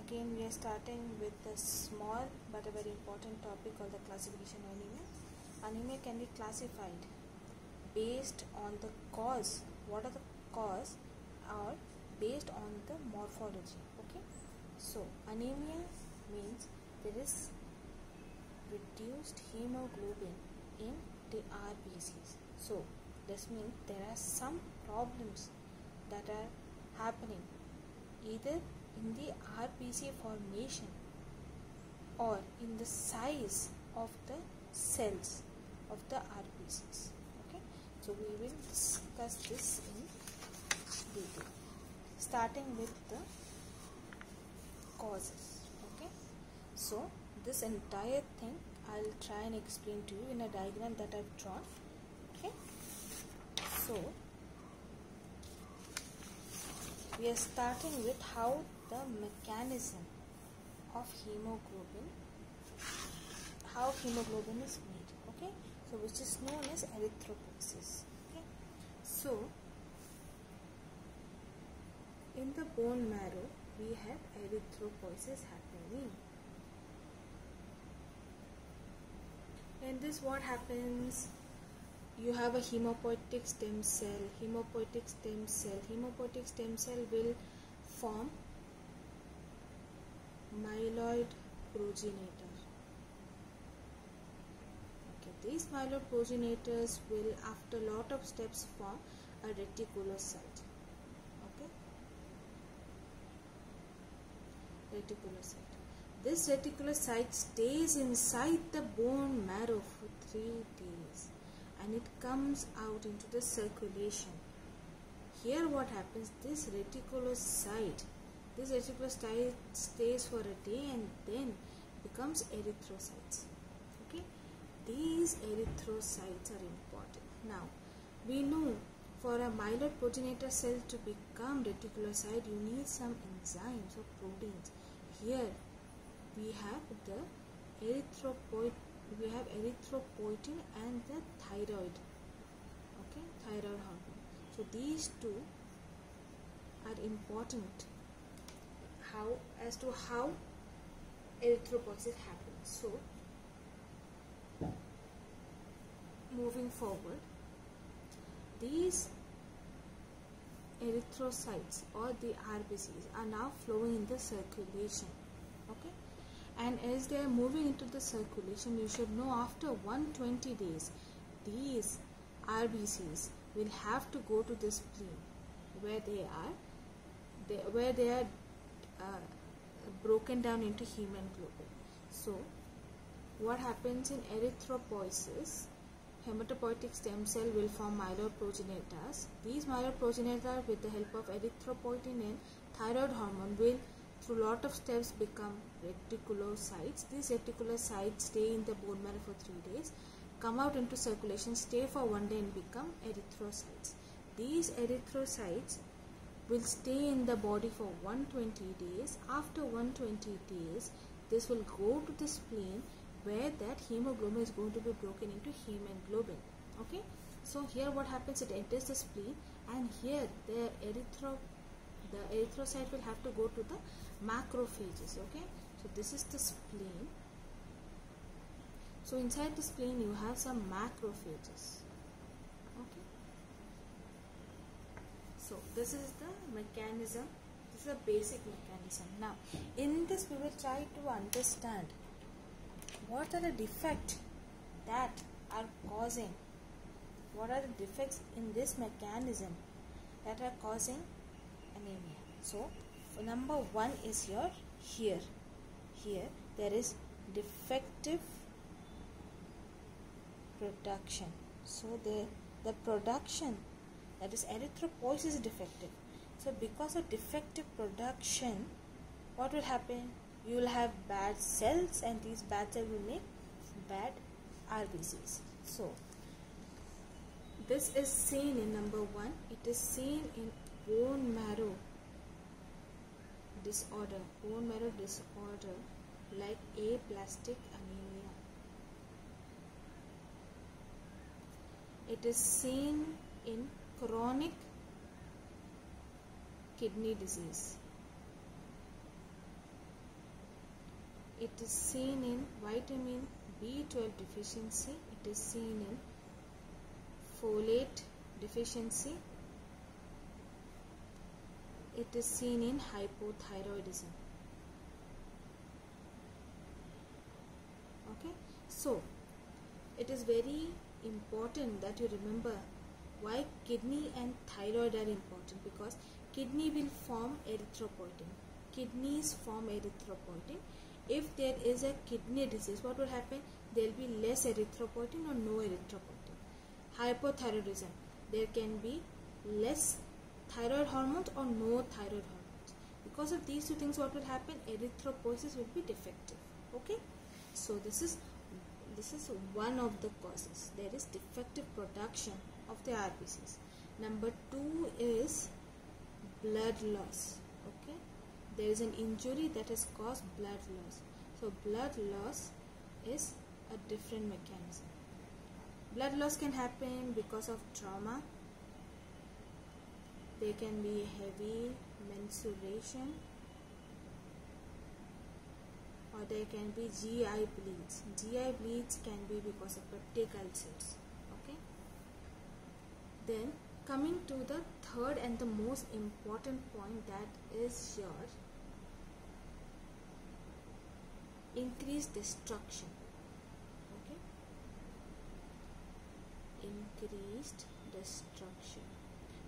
Again we are starting with a small but a very important topic called the classification of anemia. Anemia can be classified based on the cause, what are the cause, or based on the morphology. Okay, so anemia means there is reduced hemoglobin in the RBCs. So this means there are some problems that are happening either in the RBC formation or in the size of the cells of the RBCs. Okay, so we will discuss this in detail, starting with the causes. Okay, so this entire thing I'll try and explain to you in a diagram that I've drawn. Okay, so we are starting with how the mechanism of hemoglobin, how hemoglobin is made. Okay, so which is known as erythropoiesis. Okay, so in the bone marrow we have erythropoiesis happening. In this, what happens? You have a hemopoietic stem cell. Hemopoietic stem cell will form myeloid progenitor. Okay, these myeloid progenitors will, after lot of steps, form a reticulocyte. Okay, reticulocyte. This reticulocyte stays inside the bone marrow for 3 days. And it comes out into the circulation. Here what happens, this reticulocyte stays for a day and then becomes erythrocytes. Okay, these erythrocytes are important. Now we know for a myeloid progenitor cell to become reticulocyte, you need some enzymes or proteins. Here we have the erythropoietin and the thyroid. Okay, thyroid hormone. So these two are important as to how erythropoiesis happens. So moving forward, these erythrocytes or the RBCs are now flowing in the circulation. Okay, and as they are moving into the circulation, you should know after 120 days these RBCs will have to go to the spleen where they are broken down into hemoglobin. So what happens in erythropoiesis, hematopoietic stem cell will form myeloid progenitors. These myeloid progenitors, with the help of erythropoietin and thyroid hormone, will through lot of steps become reticulocytes. These reticulocytes stay in the bone marrow for 3 days, come out into circulation, stay for 1 day and become erythrocytes. These erythrocytes will stay in the body for 120 days. After 120 days, this will go to the spleen where that hemoglobin is going to be broken into hemoglobin. Okay, so here what happens, it enters the spleen, and here the erythrocyte will have to go to the macrophages. Okay, so this is the spleen. So inside the spleen you have some macrophages. Okay, so this is the mechanism, this is a basic mechanism. Now in this we will try to understand what are the defects that are causing, what are the defects in this mechanism that are causing anemia. So number 1 is your here there is defective production. So the production, that is erythropoiesis, is defective. So because of defective production, what will happen? You will have bad cells, and these bad cells will make bad RBCs. So this is seen in number 1. It is seen in bone marrow disorder like aplastic anemia. It is seen in chronic kidney disease. It is seen in vitamin B12 deficiency. It is seen in folate deficiency. It is seen in hypothyroidism. Okay, so it is very important that you remember why kidney and thyroid are important, because kidney will form erythropoietin. Kidneys form erythropoietin. If there is a kidney disease, what will happen? There will be less erythropoietin or no erythropoietin. Hypothyroidism, there can be less thyroid hormones or no thyroid hormones. Because of these two things, what will happen? Erythropoiesis will be defective. Okay, so this is one of the causes. There is defective production of the RBCs. Number 2 is blood loss. Okay, there is an injury that has caused blood loss. So blood loss is a different mechanism. Blood loss can happen because of trauma. There can be heavy menstruation, or there can be GI bleeds. GI bleeds can be because of peptic ulcers. Okay. Then coming to the third and the most important point, that is your increased destruction. Okay. Increased destruction.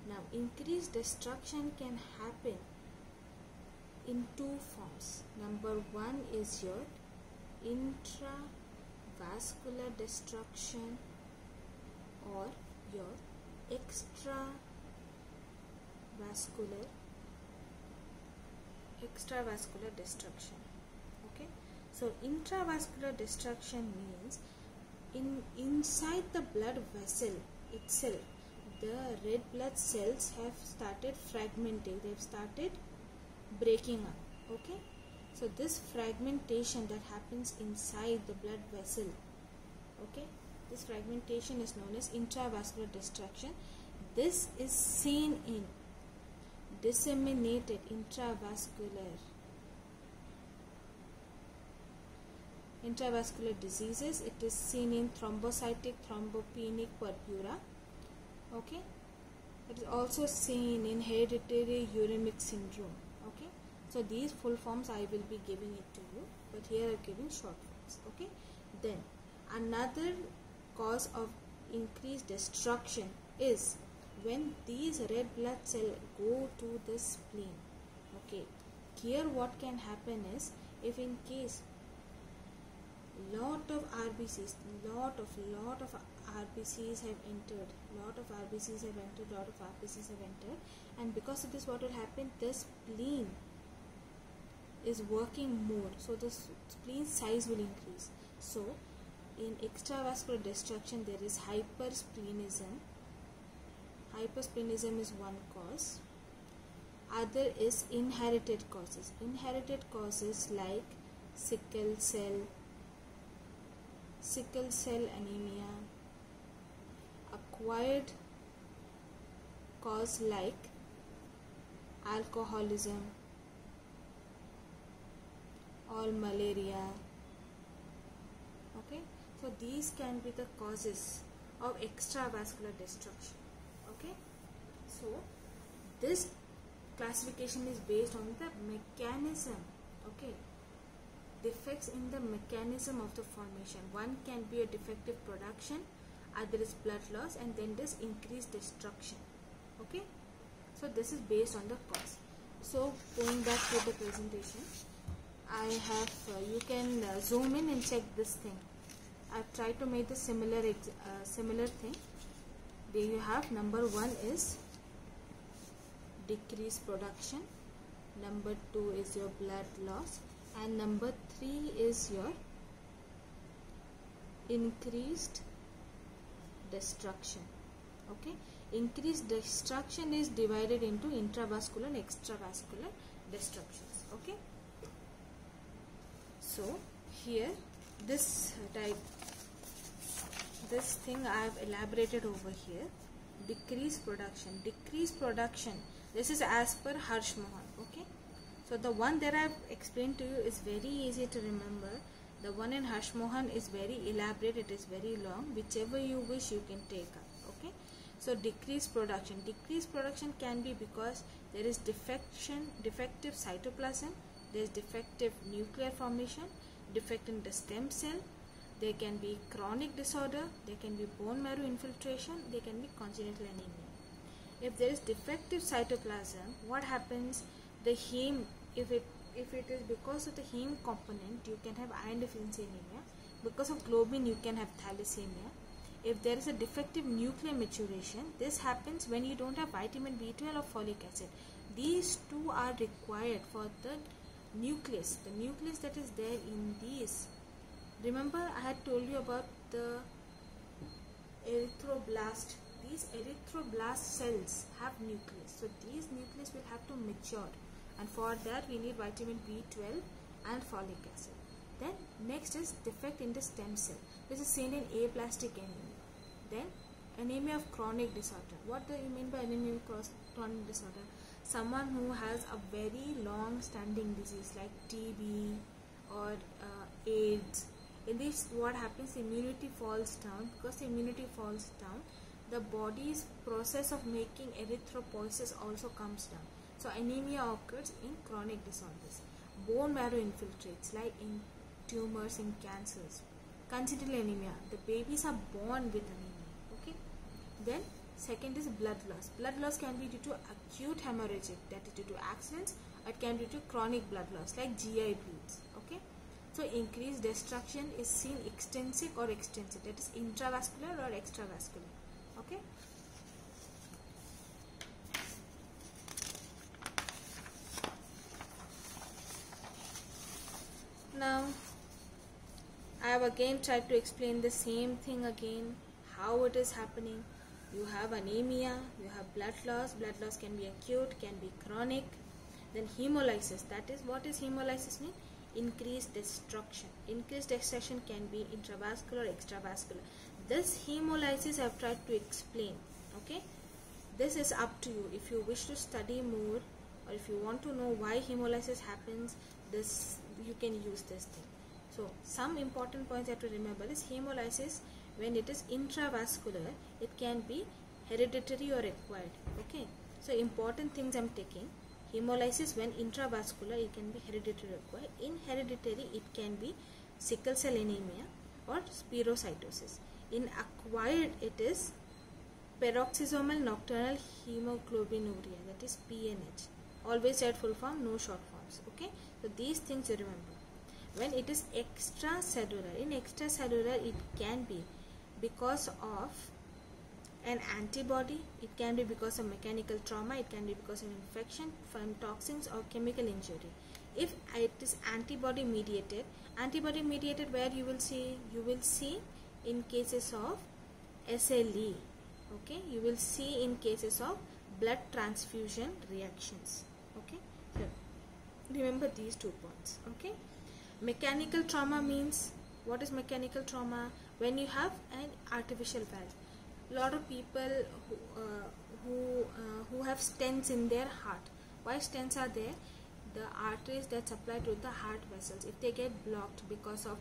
Now, increased destruction can happen in 2 forms. Number 1 is your intravascular destruction or your extravascular destruction. Okay, so intravascular destruction means inside the blood vessel itself, the red blood cells have started fragmenting. They have started breaking up. Okay, so this fragmentation that happens inside the blood vessel, okay, this fragmentation is known as intravascular destruction. This is seen in disseminated intravascular diseases. It is seen in thrombocytic thrombopenic purpura. Okay, it is also seen in hereditary uremic syndrome. Okay, so these full forms I will be giving it to you, but here I am giving short forms. Okay, then another cause of increased destruction is when these red blood cells go to the spleen. Okay, here what can happen is, if in case lot of RBCs have entered, and because of this, what will happen? The spleen is working more, so the spleen size will increase. So in extravascular destruction, there is hypersplenism. Hypersplenism is one cause. Other is inherited causes. Inherited causes like sickle cell anemia. Acquired cause like alcoholism or malaria. Okay, so these can be the causes of extravascular destruction. Okay, so this classification is based on the mechanism. Okay, defects in the mechanism of the formation. One can be a defective production, other is blood loss, and then there's increased destruction. Okay, so this is based on the cause. So going back to the presentation, I have you can zoom in and check this thing. I've tried to make the similar thing. There you have, number 1 is decreased production, number 2 is your blood loss, and number 3 is your increased destruction. Okay, increased destruction is divided into intravascular and extravascular destructions. Okay, so here this thing I have elaborated over here. Decreased production. This is as per Harsh Mohan. Okay, So the one that I've explained to you is very easy to remember. The one in Harsh Mohan is very elaborate, it is very long. Whichever you wish you can take up. Okay. So decreased production. Decreased production can be because there is defective cytoplasm, there is defective nuclear formation, defect in the stem cell, there can be chronic disorder, there can be bone marrow infiltration, there can be congenital anemia. If there is defective cytoplasm, what happens? The heme, if it is because of the heme component, you can have iron deficiency anemia. Because of globin, you can have thalassemia. If there is a defective nuclear maturation, this happens when you don't have vitamin B12 or folic acid. These two are required for the nucleus that is there in these. Remember, I had told you about the erythroblast. These erythroblast cells have nucleus. So these nucleus will have to mature, and for that we need vitamin B12 and folic acid. Then next is defect in the stem cell. This is seen in aplastic anemia. Then anemia of chronic disorder. What do you mean by anemia of chronic disorder? Someone who has a very long standing disease like TB or AIDS. In this, what happens? Immunity falls down. Because the immunity falls down, the body's process of making erythropoiesis also comes down. So anemia occurs in chronic disorders. Bone marrow infiltrates, like in tumors, in cancers. Congenital anemia. The babies are born with anemia. Okay. Then second is blood loss. Blood loss can be due to acute hemorrhagic, that is due to accidents. It can be due to chronic blood loss, like GI bleeds. Okay. So increased destruction is seen extrinsic or extrinsic, that is intravascular or extravascular. Okay. Now I have again tried to explain the same thing again, how it is happening. You have anemia, you have blood loss. Blood loss can be acute, can be chronic. Then hemolysis, that is, what is hemolysis mean? Increased destruction. Increased destruction can be intravascular or extravascular. This hemolysis I have tried to explain. Okay, this is up to you. If you wish to study more, or if you want to know why hemolysis happens, this you can use this thing. So some important points you have to remember is hemolysis, when it is intravascular, it can be hereditary or acquired. Okay, so important things I am taking. Hemolysis when intravascular, it can be hereditary or acquired. In hereditary, it can be sickle cell anemia or spirocytosis. In acquired, it is peroxisomal nocturnal hemoglobinuria, that is PNH. Always write full form, no short forms. Okay, so these things you remember. When it is extracellular, in extracellular, it can be because of an antibody, it can be because of mechanical trauma, it can be because of infection from toxins or chemical injury. If it is antibody mediated where you will see in cases of SLE. Okay, you will see in cases of blood transfusion reactions. Okay, so remember these 2 points. Okay, mechanical trauma means, what is mechanical trauma? When you have an artificial valve. A lot of people who have stents in their heart. Why stents are there? The arteries that supply to the heart vessels, if they get blocked because of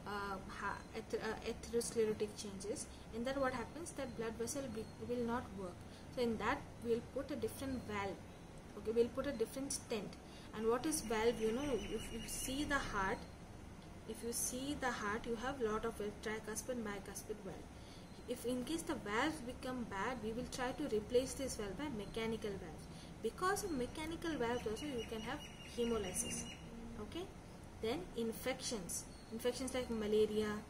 atherosclerotic changes, in that what happens, that blood vessel will not work. So in that we'll put a different valve. Okay, we'll put a different stent. And what is valve? You know, if you see the heart, you have lot of tricuspid, bicuspid valve. If in case the valves become bad, we will try to replace this valve by mechanical valves. Because of mechanical valves also you can have hemolysis. Okay. Then infections like malaria,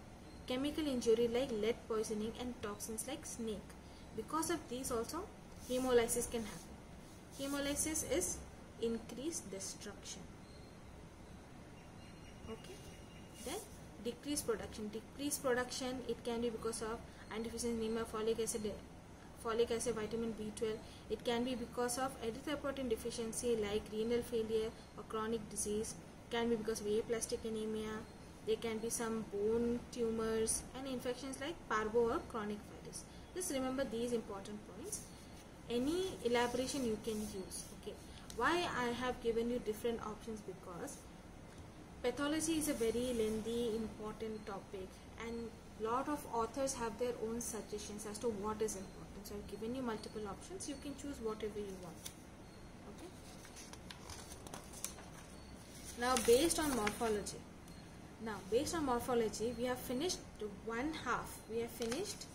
chemical injury like lead poisoning, and toxins like snake. Because of these also hemolysis can happen. Hemolysis is increased destruction. Okay. Then decreased production. It can be because of iron deficiency anemia, folic acid, vitamin B12. It can be because of erythropoietin deficiency like renal failure or chronic disease. It can be because of aplastic anemia. There can be some bone tumors and infections like parvo or chronic virus. Just remember these important points. Any elaboration you can use. Okay. Why I have given you different options? Because pathology is a very lengthy, important topic, and lot of authors have their own suggestions as to what is important. So I've given you multiple options. You can choose whatever you want. Okay. Now based on morphology. We have finished one half. We have finished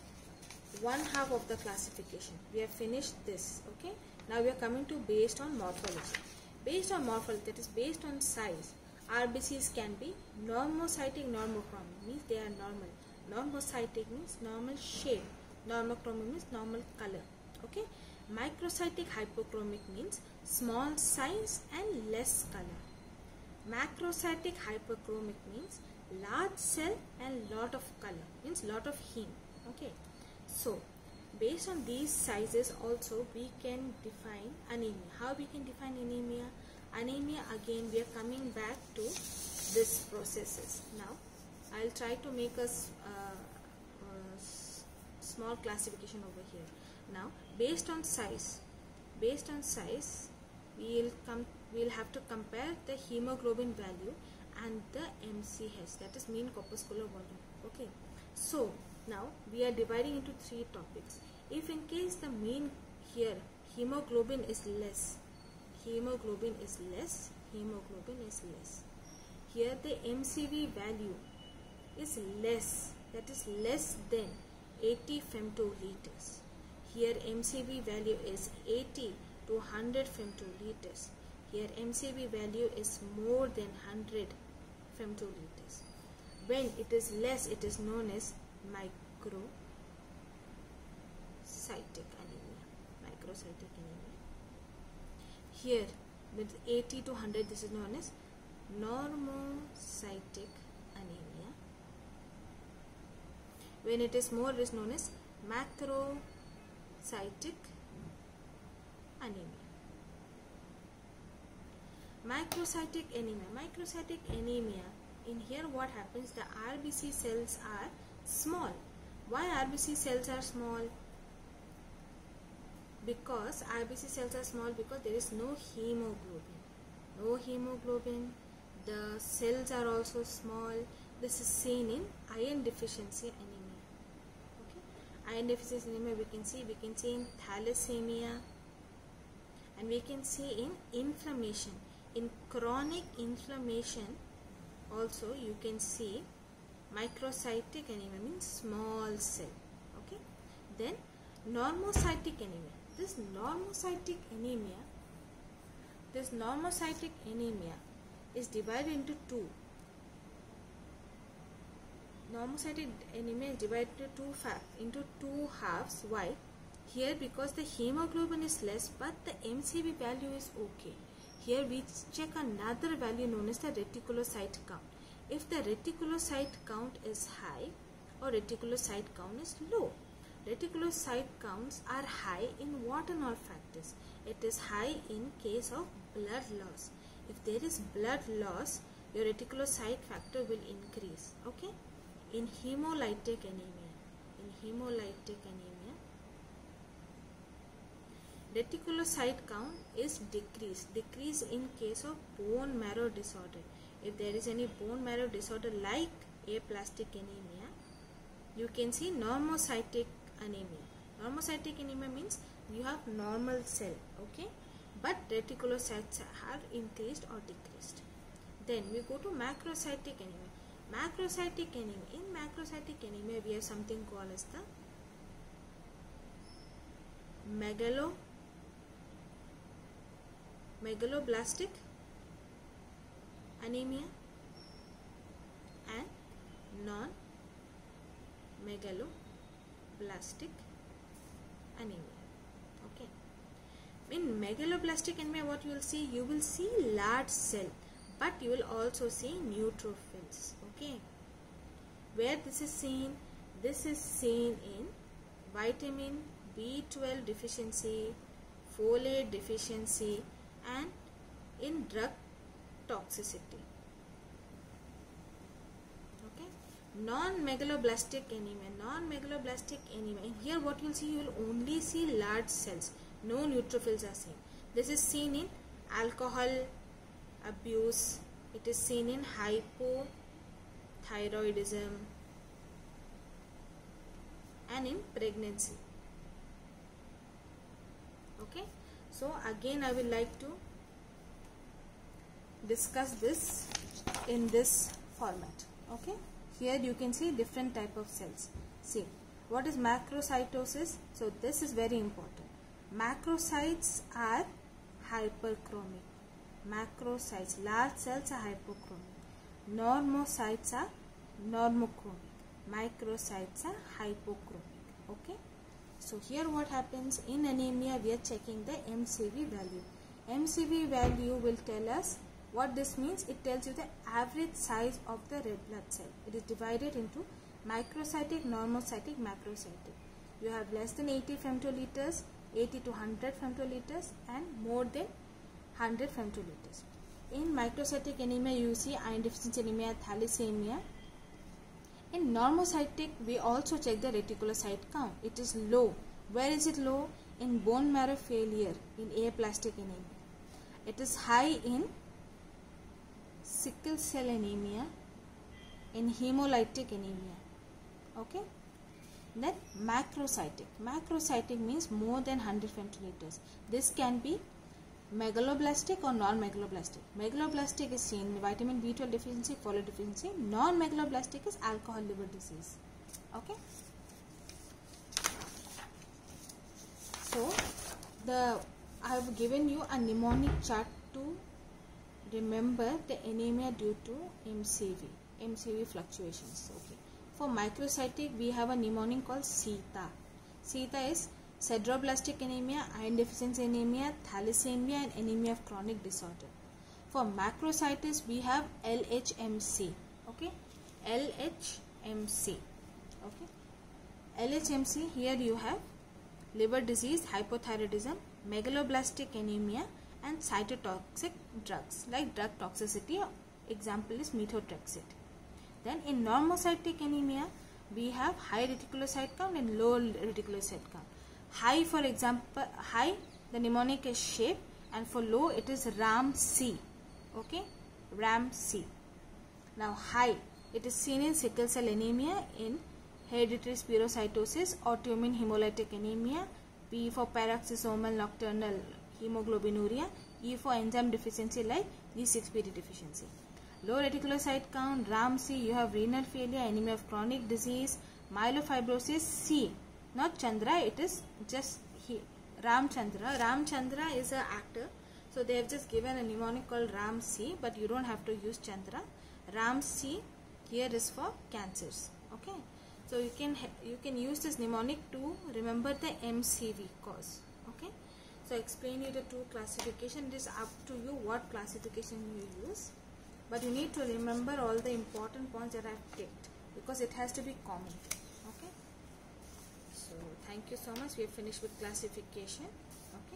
one half of the classification. We have finished this. Okay. Now we are coming to based on morphology. Based on morphology, that is based on size. RBCs can be normocytic, normochromic, means they are normal. Normocytic means normal shape. Normochromic means normal color. Okay. Microcytic hypochromic means small size and less color. Macrocytic hyperchromic means large cell and lot of color, means lot of heme. Okay. So based on these sizes also we can define anemia. How we can define anemia? Anemia, again we are coming back to this processes. Now I'll try to make a small classification over here. Now based on size we'll have to compare the hemoglobin value and the MCH, that is mean corpuscular volume. Okay, so now we are dividing into three topics. If in case the mean here hemoglobin is less, here the MCV value is less, that is less than 80 femtoliters. Here MCV value is 80 to 100 femtoliters. Here MCV value is more than 100 femtoliters. When it is less, it is known as microcytic anemia. Here with 80 to 100, this is known as normocytic anemia. When it is more, it is known as macrocytic anemia. Macrocytic anemia, in here what happens, the RBC cells are small. Why RBC cells are small? Because RBC cells are small because there is no hemoglobin. The cells are also small. This is seen in iron deficiency anemia. Okay, iron deficiency anemia we can see in thalassemia, and we can see in inflammation. In chronic inflammation also you can see microcytic anemia, means small cell. Okay, then normocytic anemia. This normocytic anemia is divided into two. Normocytic anemia is divided into two halves. Why? Here because the hemoglobin is less but the MCV value is okay. Here we check another value known as the reticulocyte count. If the reticulocyte count is high or reticulocyte count is low. Reticulocyte counts are high in what and all factors? It is high in case of blood loss. If there is blood loss, your reticulocyte factor will increase. Okay? In hemolytic anemia, reticulocyte count is decrease in case of bone marrow disorder. If there is any bone marrow disorder like aplastic anemia, you can see normocytic anemia. Normocytic anemia means you have normal cell, okay, but reticulocytes are increased or decreased. Then we go to macrocytic anemia. In macrocytic anemia we have something called as the megaloblastic anemia and non-megaloblastic anemia. Okay. In megaloblastic anemia, what you will see? You will see large cell, but you will also see neutrophils. Okay. Where this is seen? This is seen in vitamin B12 deficiency, folate deficiency, and in drug toxicity. Okay. Non-megaloblastic anemia. In here what you will see? You will only see large cells. No neutrophils are seen. This is seen in alcohol abuse, it is seen in hypothyroidism and in pregnancy. Okay, so again I will like to discuss this in this format. Okay, here you can see different type of cells. See, what is macrocytosis? So this is very important. Macrocytes are hyperchromic. Macrocytes, large cells are hypochromic. Normocytes are normochromic. Microcytes are hypochromic. Okay, so here what happens in anemia, we are checking the MCV value. MCV value will tell us what this means. It tells you the average size of the red blood cell. It is divided into microcytic, normocytic, macrocytic. You have less than 80 femtoliters, 80 to 100 femtoliters, and more than 100 femtoliters. In microcytic anemia, you see iron deficiency anemia, thalassemia. In normocytic, we also check the reticulocyte count. It is low. Where is it low? In bone marrow failure, in aplastic anemia. It is high in sickle cell anemia, in hemolytic anemia. Okay. Then macrocytic. Macrocytic means more than 100 femtoliters. This can be megaloblastic or non-megaloblastic. Megaloblastic is seen in vitamin B12 deficiency, folate deficiency. Non-megaloblastic is alcohol liver disease. Okay. So I have given you a mnemonic chart to remember the anemia due to MCV fluctuations. Okay. For microcytic, we have a mnemonic called SITA. SITA is sideroblastic anemia, iron deficiency anemia, thalassemia, and anemia of chronic disorder. For macrocytis, we have LHMC. Okay, LHMC. Okay, LHMC. Here you have liver disease, hypothyroidism, megaloblastic anemia, and cytotoxic drugs like drug toxicity. Example is methotrexate. Then in normocytic anemia, we have high reticulocyte count and low reticulocyte count. High, for example, high, the mnemonic is shape, and for low it is RAM-C. Okay, RAM-C. Now high, it is seen in sickle cell anemia, in hereditary spherocytosis, autoimmune hemolytic anemia, P for paroxysmal nocturnal hemoglobinuria, E for enzyme deficiency like G6PD deficiency. Low reticulocyte count, RAM-C, you have renal failure, anemia of chronic disease, myelofibrosis, C. Not Chandra, it is just he, Ramchandra. Ramchandra is an actor, so they have just given a mnemonic called RAM-C, but you don't have to use Chandra. RAM-C here is for cancers. Okay, so you can use this mnemonic to remember the MCV cause. Okay, so explain you the two classification. It is up to you what classification you use, but you need to remember all the important points that I have picked because it has to be common. Okay. So thank you so much. We have finished with classification. Okay.